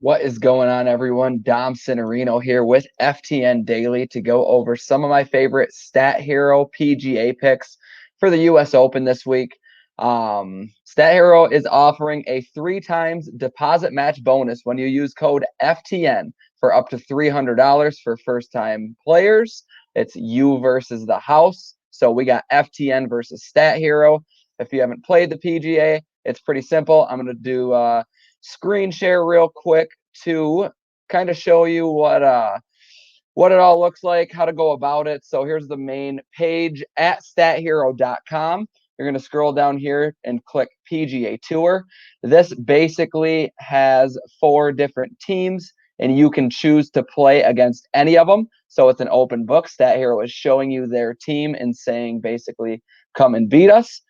What is going on, everyone? Dom Cintorino here with FTN Daily to go over some of my favorite Stathero PGA picks for the U.S. Open this week. Stathero is offering a 3 times deposit match bonus when you use code FTN for up to $300 for first-time players. It's you versus the house. So we got FTN versus Stathero. If you haven't played the PGA, it's pretty simple. I'm going to do screen share real quick to kind of show you what it all looks like, how to go about it. So here's the main page at stathero.com. You're going to scroll down here and click PGA Tour. This basically has 4 different teams, and you can choose to play against any of them. So it's an open book. Stathero is showing you their team and saying basically, come and beat us.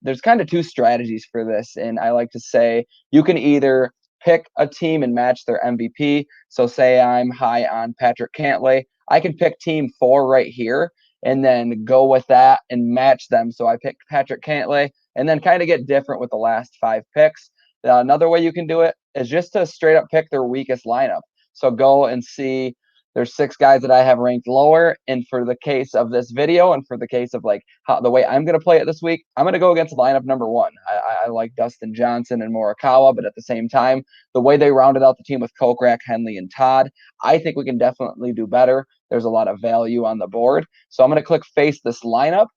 There's kind of 2 strategies for this, and I like to say you can either pick a team and match their MVP. So say I'm high on Patrick Cantlay, I can pick team 4 right here and then go with that and match them. So I pick Patrick Cantlay and then kind of get different with the last 5 picks. Another way you can do it is just to straight up pick their weakest lineup. So go and see there's 6 guys that I have ranked lower. And for the case of this video and for the case of like the way I'm going to play it this week, I'm going to go against lineup number 1. I like Dustin Johnson and Morikawa, but at the same time, the way they rounded out the team with Kokrak, Henley, and Todd, I think we can definitely do better. There's a lot of value on the board. So I'm going to click face this lineup.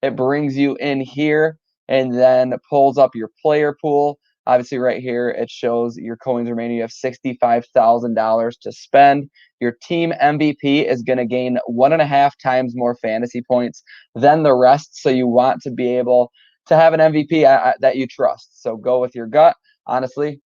It brings you in here and then pulls up your player pool. Obviously, right here, it shows your coins remaining. You have $65,000 to spend. Your team MVP is going to gain 1.5 times more fantasy points than the rest. So you want to be able to have an MVP that you trust. So go with your gut. Honestly,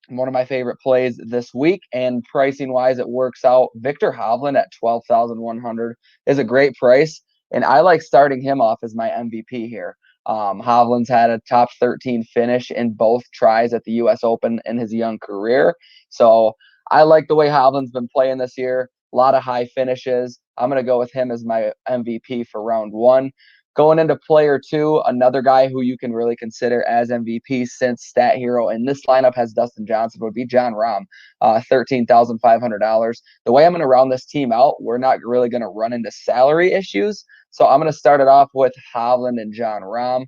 one of my favorite plays this week, and pricing wise, it works out. Victor Hovland at 12,100 is a great price, and I like starting him off as my MVP here. Hovland's had a top 13 finish in both tries at the U.S. Open in his young career, so I like the way Hovland's been playing this year. A lot of high finishes. I'm going to go with him as my MVP for round 1. Going into player 2, another guy who you can really consider as MVP since Stathero in this lineup has Dustin Johnson would be Jon Rahm, $13,500. The way I'm going to round this team out, we're not really going to run into salary issues. So I'm going to start it off with Hovland and Jon Rahm.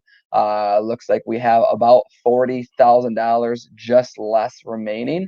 Looks like we have about $40,000, just less remaining.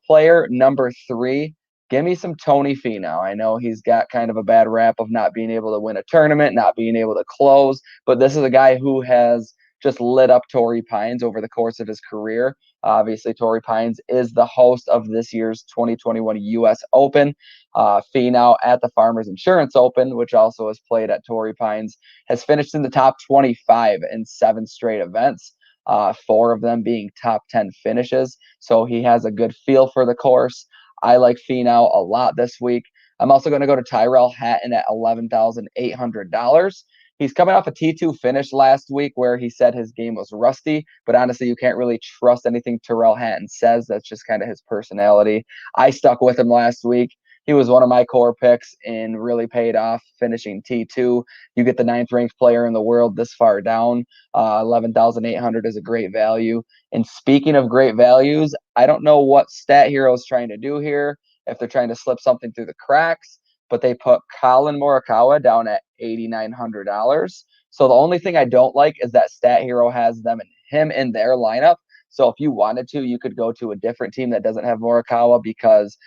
Player number 3, give me some Tony Finau. I know he's got kind of a bad rap of not being able to win a tournament, not being able to close, but this is a guy who has just lit up Torrey Pines over the course of his career. Obviously, Torrey Pines is the host of this year's 2021 U.S. Open. Finau at the Farmers Insurance Open, which also is played at Torrey Pines, has finished in the top 25 in 7 straight events. 4 of them being top 10 finishes. So he has a good feel for the course. I like Finau a lot this week. I'm also going to go to Tyrell Hatton at $11,800. He's coming off a T2 finish last week where he said his game was rusty, but honestly, you can't really trust anything Tyrell Hatton says. That's just kind of his personality. I stuck with him last week. He was one of my core picks and really paid off finishing T2. You get the 9th ranked player in the world this far down. 11,800 is a great value. And speaking of great values, I don't know what Stathero is trying to do here, if they're trying to slip something through the cracks, but they put Colin Morikawa down at $8,900. So the only thing I don't like is that Stathero has him in their lineup. So if you wanted to, you could go to a different team that doesn't have Morikawa because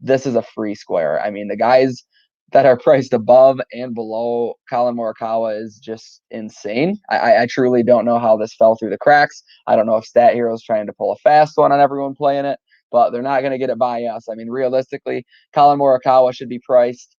this is a free square. I mean, the guys that are priced above and below Colin Morikawa is just insane. I truly don't know how this fell through the cracks. I don't know if Stathero is trying to pull a fast one on everyone playing it, but they're not going to get it by us. I mean, realistically, Colin Morikawa should be priced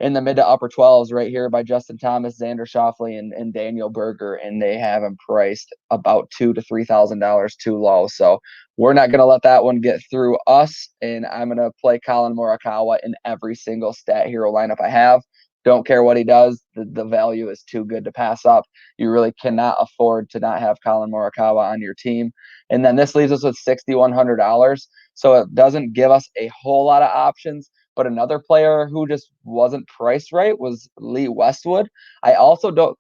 in the mid to upper 12s right here by Justin Thomas, Xander Schauffele, and Daniel Berger, and they have him priced about $2,000 to $3,000 too low. So we're not going to let that one get through us, and I'm going to play Colin Morikawa in every single Stathero lineup I have. Don't care what he does. The value is too good to pass up. You really cannot afford to not have Colin Morikawa on your team. And then this leaves us with $6,100. So it doesn't give us a whole lot of options. But another player who just wasn't priced right was Lee Westwood. I also don't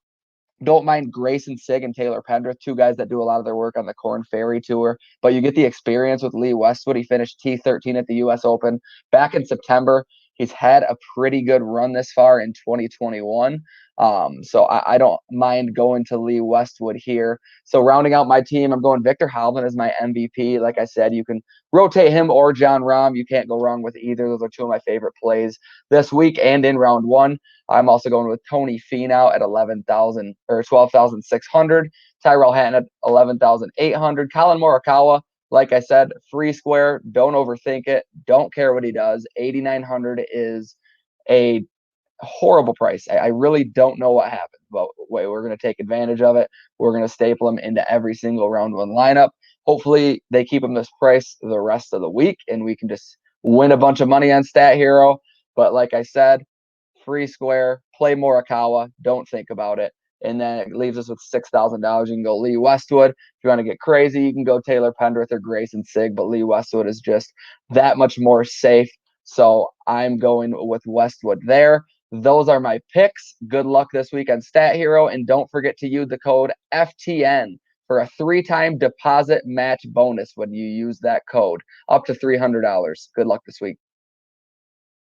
Don't mind Grayson Sigg and Taylor Pendrith, two guys that do a lot of their work on the Corn Ferry Tour, but you get the experience with Lee Westwood. He finished T13 at the U.S. Open back in September. He's had a pretty good run this far in 2021. So I don't mind going to Lee Westwood here. So rounding out my team, I'm going Victor Hovland as my MVP. Like I said, you can rotate him or John Rahm. You can't go wrong with either. Those are two of my favorite plays this week and in round one. I'm also going with Tony Finau at 11,000 or 12,600. Tyrell Hatton at 11,800. Colin Morikawa, like I said, free square. Don't overthink it. Don't care what he does. 8,900 is a horrible price. I really don't know what happened, but wait, we're going to take advantage of it. We're going to staple him into every single round one lineup. Hopefully, they keep him this price the rest of the week, and we can just win a bunch of money on Stat Hero. But like I said, free square, play Morikawa, don't think about it. And then it leaves us with $6,000. You can go Lee Westwood. If you want to get crazy, you can go Taylor Pendrith or Grayson Sigg, but Lee Westwood is just that much more safe. So I'm going with Westwood there. Those are my picks. Good luck this week on Stat Hero. And don't forget to use the code FTN for a 3-time deposit match bonus when you use that code, up to $300. Good luck this week.